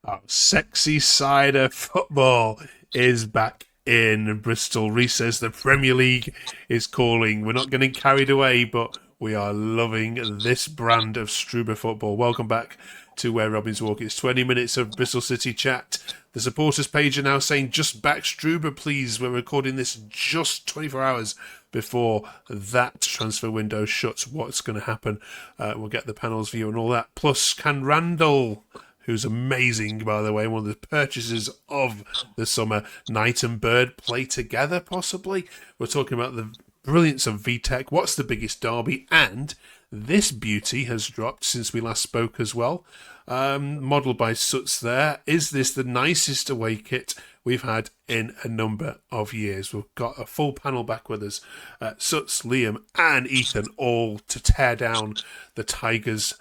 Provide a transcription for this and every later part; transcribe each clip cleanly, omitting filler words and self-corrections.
Oh, sexy cider football is back in Bristol. Reece says the Premier League is calling. We're not getting carried away, but we are loving this brand of Struber football. Welcome back to Where Robins Walk. It's 20 minutes of Bristol City chat. The supporters page are now saying, just back Struber, please. We're recording this just 24 hours before that transfer window shuts. What's going to happen? We'll get the panel's view and all that. Plus, can Randall, who's amazing, by the way, one of the purchases of the summer, Knight and Bird play together, possibly? We're talking about the brilliance of Vitek. What's the biggest derby? And this beauty has dropped since we last spoke as well. Modelled by Suts there. Is this the nicest away kit we've had in a number of years? We've got a full panel back with us. Suts, Liam and Ethan all to tear down the Tigers.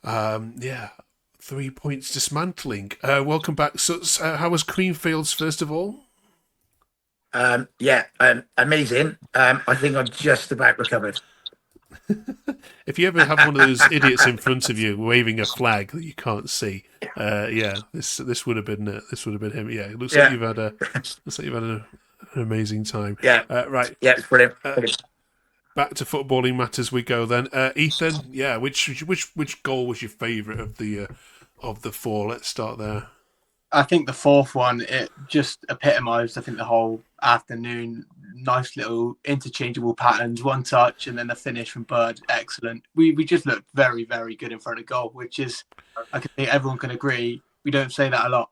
3 points dismantling. Welcome back, Suts. How was Creamfields, first of all? Amazing. I think I'm just about recovered. If you ever have one of those idiots in front of you waving a flag that you can't see, this would have been him. Yeah, it looks like Yeah, you've had an amazing time. yeah, Right. yeah. It's brilliant. Brilliant. Back to footballing matters we go then. Ethan, yeah, which goal was your favourite of the four? Let's start there. I think the fourth one, it just epitomised, I think, the whole afternoon. Nice little interchangeable patterns, one touch, and then the finish from Bird. Excellent. We just looked very, very good in front of goal, which is, I think everyone can agree, we don't say that a lot.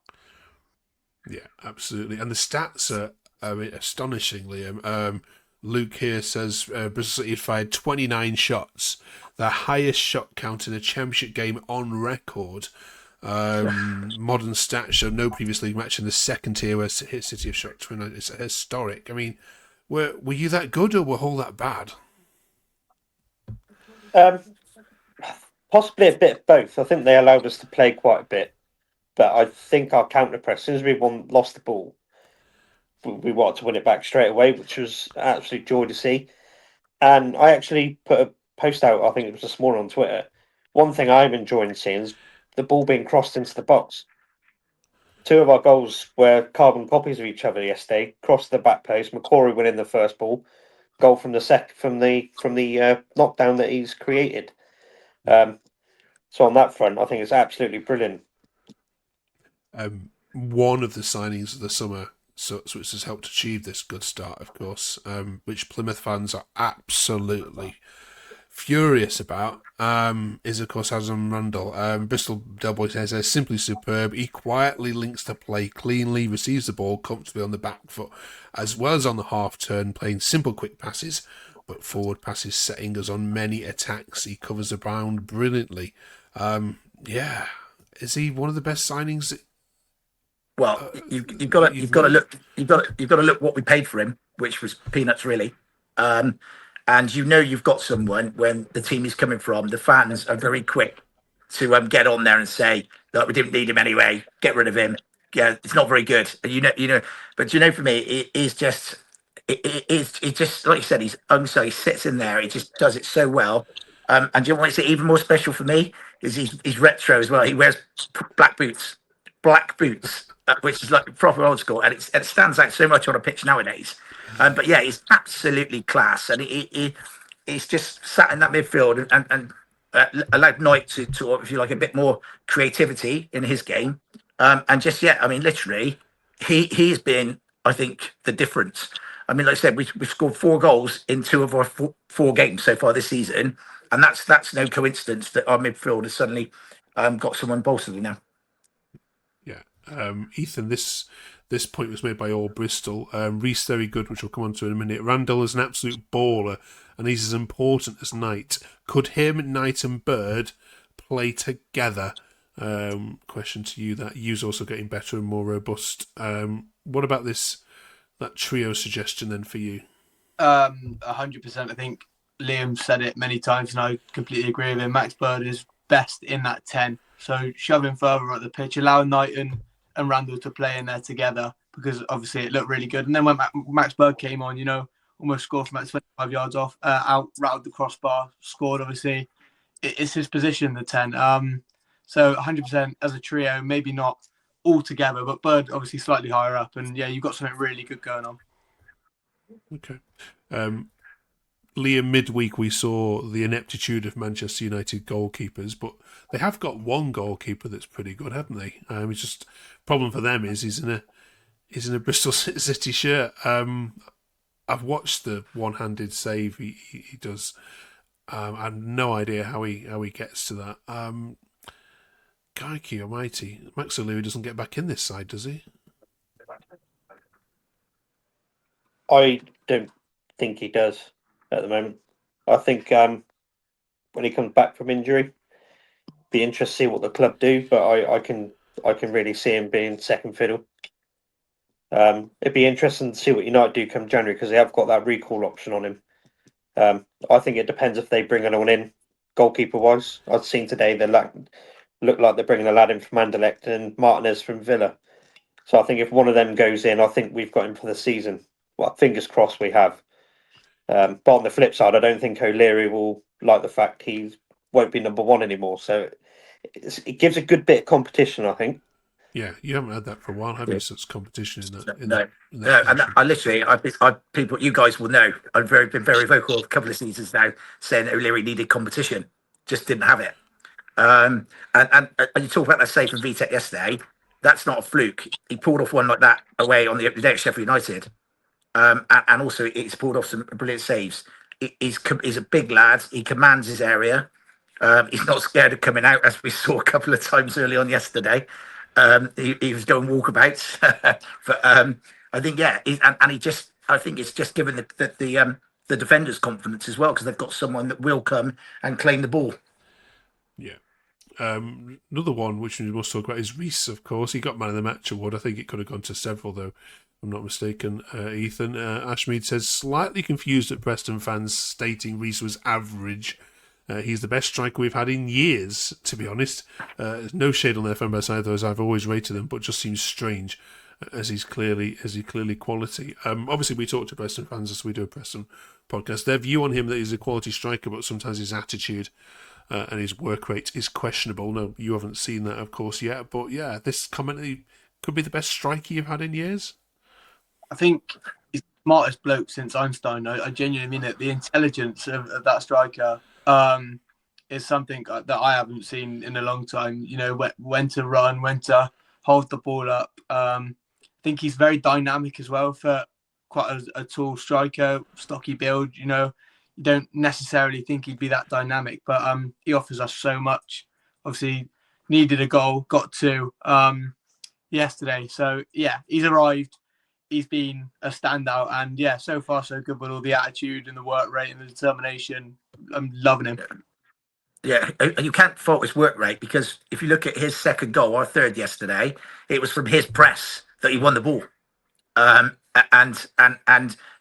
Yeah, absolutely. And the stats are, astonishing, Liam. Luke here says Bristol City had fired 29 shots, the highest shot count in a championship game on record. Modern stats show no previous league match in the second tier where City have shot 29. It's historic. I mean, were you that good or were Hull that bad? Um, Possibly a bit of both. I think they allowed us to play quite a bit, but I think our counter press, as soon as we lost the ball, we wanted to win it back straight away, which was absolute joy to see. And I actually put a post out, I think it was this morning on Twitter. One thing I'm enjoying seeing is the ball being crossed into the box. Two of our goals were carbon copies of each other yesterday. Crossed the back post. McCory winning the first ball. Goal from the knockdown that he's created. So on that front, I think it's absolutely brilliant. One of the signings of the summer, which has helped achieve this good start, of course, which Plymouth fans are absolutely furious about, is of course Adam Randall. Bristol Delboy says they're simply superb. He quietly links the play cleanly, receives the ball comfortably on the back foot, as well as on the half turn, playing simple quick passes, but forward passes setting us on many attacks. He covers the ground brilliantly. Is he one of the best signings? Well, you've got to look what we paid for him, which was peanuts really. And you've got someone when the team is coming from. The fans are very quick to get on there and say that we didn't need him anyway. Get rid of him. Yeah, it's not very good. And But for me, it's just like you said. He's unsung. He sits in there. He just does it so well. And do you know what's even more special for me is he's retro as well. He wears black boots, which is like proper old school, and it stands out so much on a pitch nowadays. But yeah, he's absolutely class, and he's just sat in that midfield and allowed Knight to, if you like, a bit more creativity in his game. And just I mean, literally, he's been, I think, the difference. I mean, like I said, we've scored 4 goals in 2 of our four games so far this season, and that's no coincidence that our midfield has suddenly got someone bolstered now. Yeah, Ethan, this point was made by all Bristol. Reece very good, which we'll come on to in a minute. Randall is an absolute baller, and he's as important as Knight. Could him, Knight, and Bird play together? Question to you. That you's also getting better and more robust. What about that trio suggestion then for you? 100%. I think Liam said it many times, and I completely agree with him. Max Bird is best in that 10. So shoving further up the pitch, allowing Knight and Randall to play in there together, because obviously it looked really good. And then when Max Bird came on, almost scored from about 25 yards off, out, rattled the crossbar, scored, obviously. It's his position, the 10. So 100% as a trio, maybe not all together. But Bird obviously slightly higher up, and yeah, you've got something really good going on. Okay. Liam, midweek we saw the ineptitude of Manchester United goalkeepers, but they have got one goalkeeper that's pretty good, haven't they? It's just problem for them is he's in a Bristol City shirt. I've watched the one-handed save he does. I have no idea how he gets to that. Crikey almighty, Max O'Leary doesn't get back in this side, does he? I don't think he does at the moment. I think when he comes back from injury, be interested to see what the club do. But I can really see him being second fiddle. It'd be interesting to see what United do come January because they have got that recall option on him. I think it depends if they bring anyone in goalkeeper wise. I've seen today they look like they're bringing a lad in from Anderlecht and Martinez from Villa. So I think if one of them goes in, I think we've got him for the season. Well, fingers crossed we have. But on the flip side, I don't think O'Leary will like the fact he won't be number one anymore. So it gives a good bit of competition, I think. Yeah, you haven't had that for a while, have you? Such competition in that. In No, that and I literally, people, you guys will know. I've been very vocal a couple of seasons now, saying that O'Leary needed competition, just didn't have it. And you talk about that save from Vitek yesterday. That's not a fluke. He pulled off one like that away on the opening day at Sheffield United, and also he's pulled off some brilliant saves. He's a big lad. He commands his area. He's not scared of coming out, as we saw a couple of times early on yesterday. He was going walkabouts, but I think I think it's just given the defenders confidence as well because they've got someone that will come and claim the ball. Yeah. Another one which we must talk about is Reece, of course. He got man of the match award. I think it could have gone to several, though, if I'm not mistaken. Ethan Ashmead says, slightly confused at Preston fans stating Reece was average. He's the best striker we've had in years, to be honest. There's no shade on their fan base either, as I've always rated him, but just seems strange as he's clearly quality. Obviously, we talk to Preston fans as we do a Preston podcast. Their view on him that he's a quality striker, but sometimes his attitude and his work rate is questionable. No, you haven't seen that, of course, yet. But yeah, this comment he could be the best striker you've had in years. I think he's the smartest bloke since Einstein. I genuinely mean it. The intelligence of that striker is something that I haven't seen in a long time. You know, when to run, when to hold the ball up. I think he's very dynamic as well for quite a tall striker, stocky build. You know, you don't necessarily think he'd be that dynamic, but he offers us so much. Obviously, needed a goal, got two yesterday. So yeah, he's arrived. He's been a standout, and yeah, so far so good with all the attitude and the work rate and the determination. I'm loving him. Yeah, you can't fault his work rate because if you look at his second goal or third yesterday, it was from his press that he won the ball. And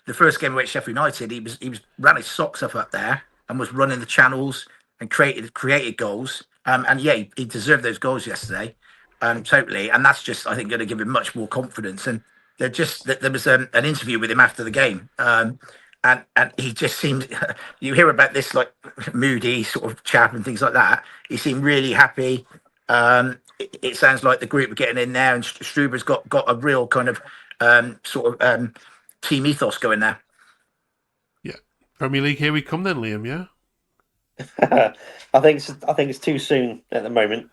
the first game away at Sheffield United, he was ran his socks up there and was running the channels and created goals. And yeah, he deserved those goals yesterday, totally. And that's just, I think, going to give him much more confidence. And there was an interview with him after the game, and he just seemed. You hear about this like moody sort of chap and things like that. He seemed really happy. It sounds like the group are getting in there, and Struber's got a real kind of team ethos going there. Yeah, Premier League, here we come then, Liam. Yeah. I think it's too soon at the moment,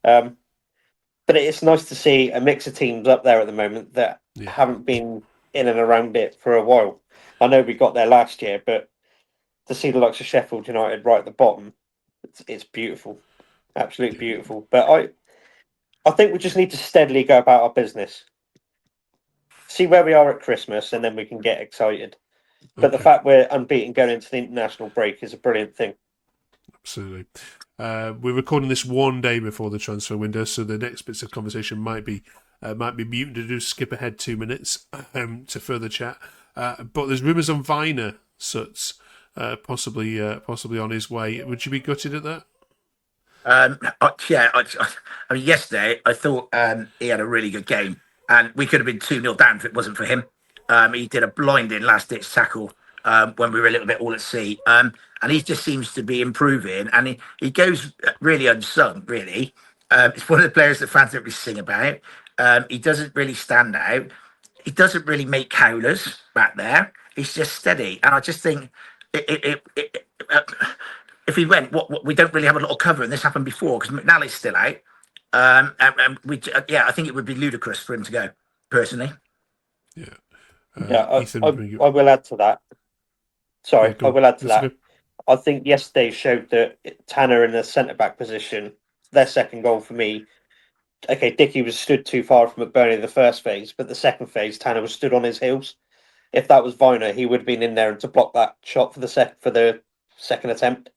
but it's nice to see a mix of teams up there at the moment that haven't been in and around it for a while. I know we got there last year, but to see the likes of Sheffield United right at the bottom, it's beautiful, absolutely beautiful. But I think we just need to steadily go about our business, see where we are at Christmas, and then we can get excited. But the fact we're unbeaten going into the international break is a brilliant thing. Absolutely. We're recording this one day before the transfer window, so the next bits of conversation might be muted to just skip ahead 2 minutes to further chat. But there's rumours on Viner Suts possibly on his way. Would you be gutted at that? I mean, yesterday I thought he had a really good game, and we could have been 2-0 down if it wasn't for him. He did a blinding last-ditch tackle when we were a little bit all at sea, and he just seems to be improving, and he goes really unsung, really. It's one of the players that fans don't really sing about, He doesn't really stand out. He doesn't really make howlers back there. He's just steady, and I just think if he went, what we don't really have a lot of cover, and this happened before because McNally's still out. And yeah, I think it would be ludicrous for him to go personally. Yeah. I Ethan, will add to that. Sorry, go I on. will add to That's that. okay. I think yesterday showed that Tanner in the centre back position, their second goal for me. Okay, Dickey was stood too far from McBurney in the first phase, but the second phase, Tanner was stood on his heels. If that was Viner, he would have been in there to block that shot for the second attempt,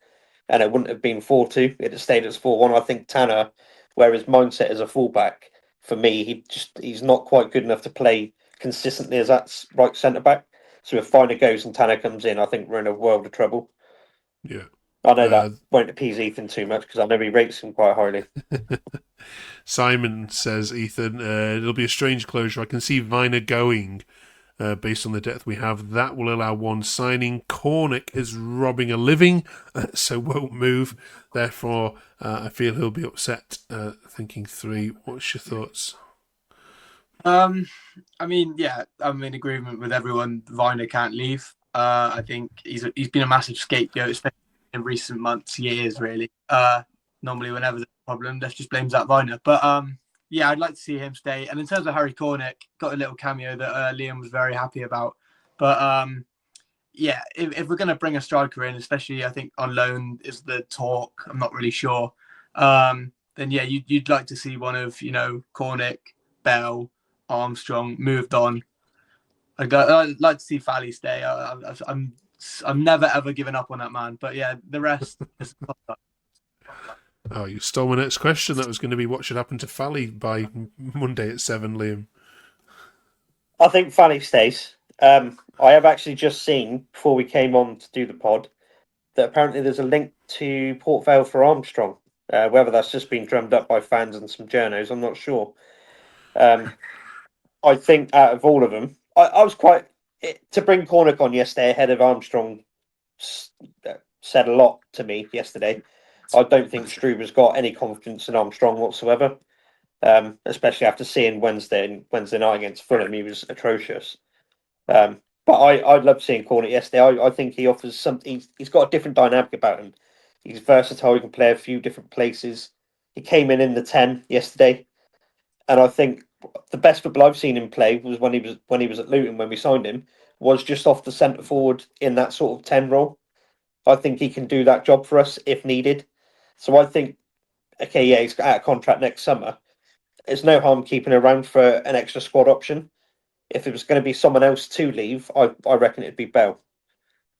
and it wouldn't have been 4-2. It'd have stayed as 4-1. I think Tanner, where his mindset as a fullback, for me, he's not quite good enough to play consistently as that right centre back. So if Viner goes and Tanner comes in, I think we're in a world of trouble. Yeah. I know that won't appease Ethan too much because I know he rates him quite highly. Simon says, Ethan, it'll be a strange closure. I can see Viner going based on the depth we have. That will allow one signing. Cornick is robbing a living, so won't move. Therefore, I feel he'll be upset. Thinking 3. What's your thoughts? I mean, yeah, I'm in agreement with everyone. Viner can't leave. I think he's been a massive scapegoat, especially in recent months, years, really. Normally, whenever there's a problem, let's just blame Zach Viner. But yeah, I'd like to see him stay. And in terms of Harry Cornick, got a little cameo that Liam was very happy about. But yeah, if we're going to bring a striker in, especially I think on loan is the talk. I'm not really sure. Then yeah, you'd like to see one of Cornick, Bell, Armstrong moved on. I'd like to see Fally stay. I'm never ever giving up on that man. But yeah, the rest is. Oh, you stole my next question. That was going to be what should happen to Fally by Monday at 7, Liam. I think Fally stays. I have actually just seen, before we came on to do the pod, that apparently there's a link to Port Vale for Armstrong. Whether that's just been drummed up by fans and some journos, I'm not sure. I think out of all of them, I was quite... To bring Cornick on yesterday ahead of Armstrong said a lot to me yesterday. I don't think Struber's got any confidence in Armstrong whatsoever, especially after seeing Wednesday night against Fulham. He was atrocious. But I loved seeing Cornick yesterday. I think he offers something. He's got a different dynamic about him. He's versatile. He can play a few different places. He came in the 10 yesterday, and I think the best football I've seen him play was when he was at Luton when we signed him. Was just off the centre forward in that sort of 10 role. I think he can do that job for us if needed. So I think, okay, yeah, he's out of contract next summer. There's no harm keeping around for an extra squad option. If it was going to be someone else to leave, I reckon it'd be Bell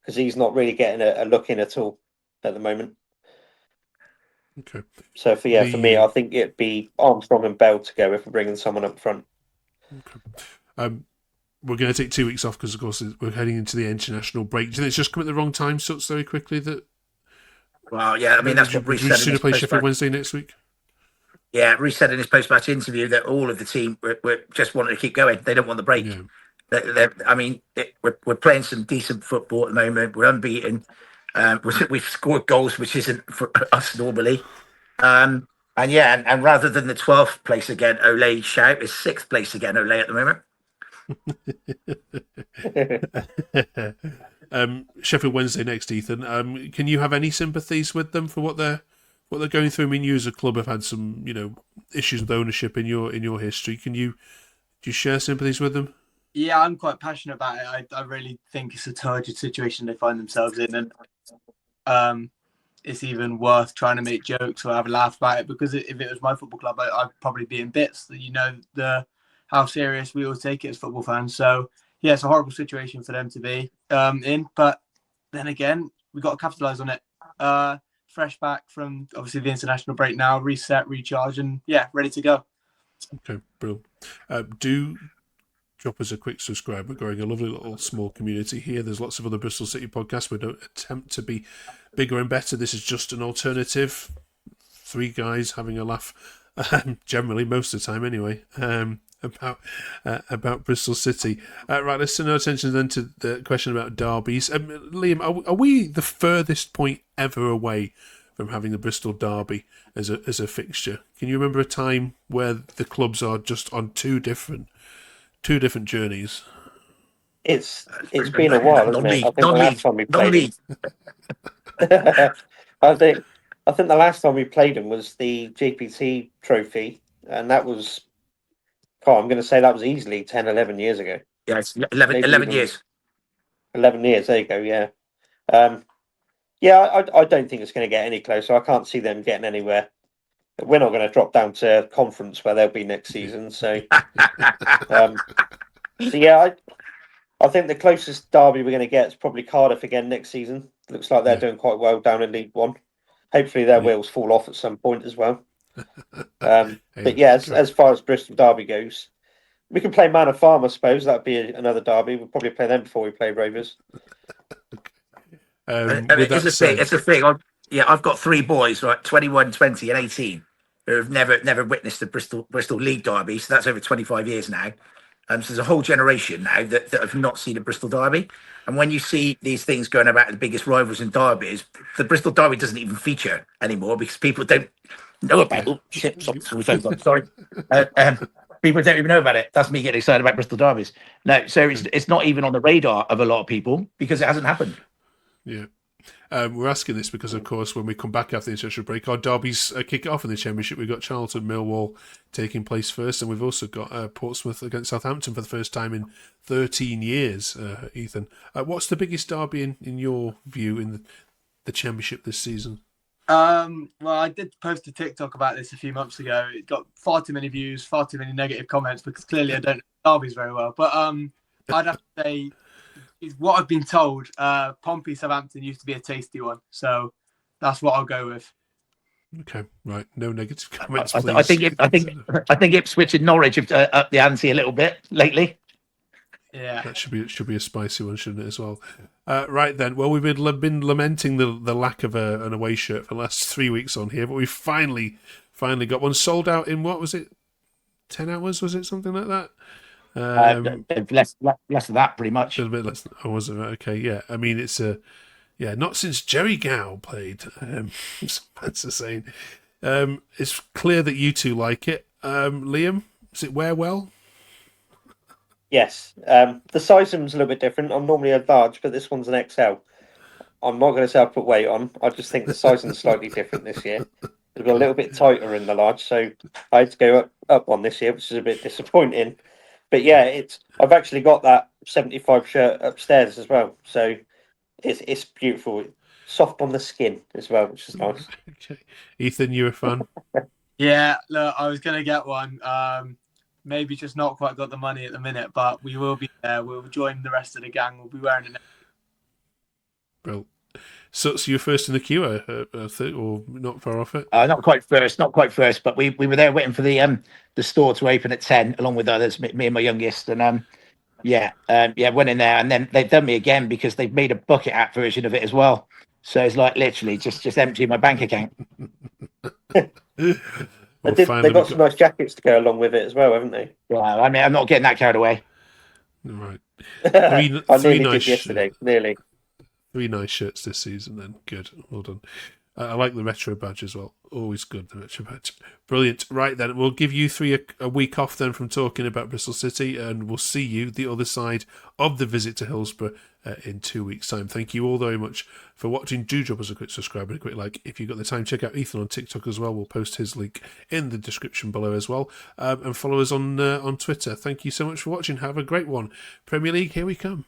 because he's not really getting a look in at all at the moment. Okay. So for me, I think it'd be Armstrong and Bell to go if we're bringing someone up front. Okay. We're going to take 2 weeks off because, of course, we're heading into the international break. Do you think it's just come at the wrong time, Suts, very quickly? Well, yeah, I mean, that's what Reece said. Should play Sheffield Wednesday next week? Yeah, Reece said in his post-match interview that all of the team were just wanting to keep going. They don't want the break. Yeah. I mean, we're playing some decent football at the moment. We're unbeaten. We've scored goals, which isn't for us normally. And rather than the 12th place again, Ole shout is 6th place again, Ole at the moment. Sheffield Wednesday next, Ethan. Can you have any sympathies with them for what they're going through? I mean, you as a club have had some, issues with ownership in your history. Do you share sympathies with them? Yeah, I'm quite passionate about it. I really think it's a turgid situation they find themselves in, and it's even worth trying to make jokes or have a laugh about it because if it was my football club, I'd probably be in bits. How serious we all take it as football fans. So yeah, it's a horrible situation for them to be in. But then again, we've got to capitalise on it. Fresh back from obviously the international break now, reset, recharge, and yeah, ready to go. Okay, brilliant. Do drop us a quick subscribe. We're growing a lovely little small community here. There's lots of other Bristol City podcasts. We don't attempt to be bigger and better. This is just an alternative. 3 guys having a laugh, generally most of the time anyway, about Bristol City. Right, let's turn our attention then to the question about derbies. Liam, are we the furthest point ever away from having the Bristol Derby as a fixture. Can you remember a time where the clubs are just on two different journeys? It's been a while, hasn't it? I think the last time we played non-league. I think the last time we played them was the GPT trophy, and that was, oh, I'm going to say that was easily 10, 11 years ago. Yeah, it's 11 Maybe years. 11 years, there you go, yeah. Yeah, I don't think it's going to get any closer. I can't see them getting anywhere. We're not going to drop down to conference where they'll be next season. So, yeah, I think the closest derby we're going to get is probably Cardiff again next season. Looks like they're doing quite well down in League One. Hopefully their wheels fall off at some point as well. But yeah, as far as Bristol Derby goes, we can play Man of Farm, I suppose. That'd be another derby. We'll probably play them before we play Rovers. It's a thing. I've got 3 boys, right, 21, 20 and 18, who have never witnessed the Bristol League Derby. So that's over 25 years now. So there's a whole generation now that have not seen a Bristol Derby. And when you see these things going about the biggest rivals in derbies, the Bristol Derby doesn't even feature anymore because people don't know about it. Oh, shit, sorry. People don't even know about it. That's me getting excited about Bristol Derbies. No, so it's not even on the radar of a lot of people because it hasn't happened. Yeah. We're asking this because, of course, when we come back after the international break, our derbies kick off in the Championship. We've got Charlton Millwall taking place first, and we've also got Portsmouth against Southampton for the first time in 13 years, Ethan. What's the biggest derby in your view in the Championship this season? Well, I did post a TikTok about this a few months ago. It got far too many views, far too many negative comments because clearly I don't know derbies very well. But I'd have to say, what I've been told, Pompey Southampton used to be a tasty one, so that's what I'll go with. Okay, right. No negative comments, please. I think Ipswich and Norwich have upped the ante a little bit lately. Yeah, that should be a spicy one, shouldn't it, as well? Right then. Well, we've been lamenting the lack of an away shirt for the last 3 weeks on here, but we finally got one sold out in, what was it, 10 hours? Was it something like that? Less than that, pretty much. A bit less. Oh, was it? Okay, yeah. I mean, it's not since Jerry Gow played. Fans are saying. It's clear that you two like it. Liam, does it wear well? Yes. The size of them's a little bit different. I'm normally a large, but this one's an XL. I'm not going to say I put weight on. I just think the sizing's slightly different this year. It's a little bit tighter in the large, so I had to go up on this year, which is a bit disappointing. But yeah, I've actually got that 75 shirt upstairs as well, so it's beautiful, soft on the skin as well, which is nice. Okay, Ethan, you a fan? Yeah. Look, I was gonna get one. Maybe just not quite got the money at the minute, but we will be there. We'll join the rest of the gang. We'll be wearing it. Brilliant. So you're first in the queue, I think, or not far off it? Not quite first, but we were there waiting for the store to open at 10, along with others, me and my youngest, and went in there, and then they've done me again because they've made a bucket hat version of it as well. So it's like literally just empty my bank account. They've got some nice jackets to go along with it as well, haven't they? Yeah, I mean, I'm not getting that carried away. Right. I nearly did yesterday, nearly. 3 nice shirts this season then. Good. Well done. I like the retro badge as well. Always good, the retro badge. Brilliant. Right then, we'll give you 3 a week off then from talking about Bristol City, and we'll see you the other side of the visit to Hillsborough in 2 weeks' time. Thank you all very much for watching. Do drop us a quick subscribe and a quick like. If you've got the time, check out Ethan on TikTok as well. We'll post his link in the description below as well. And follow us on Twitter. Thank you so much for watching. Have a great one. Premier League, here we come.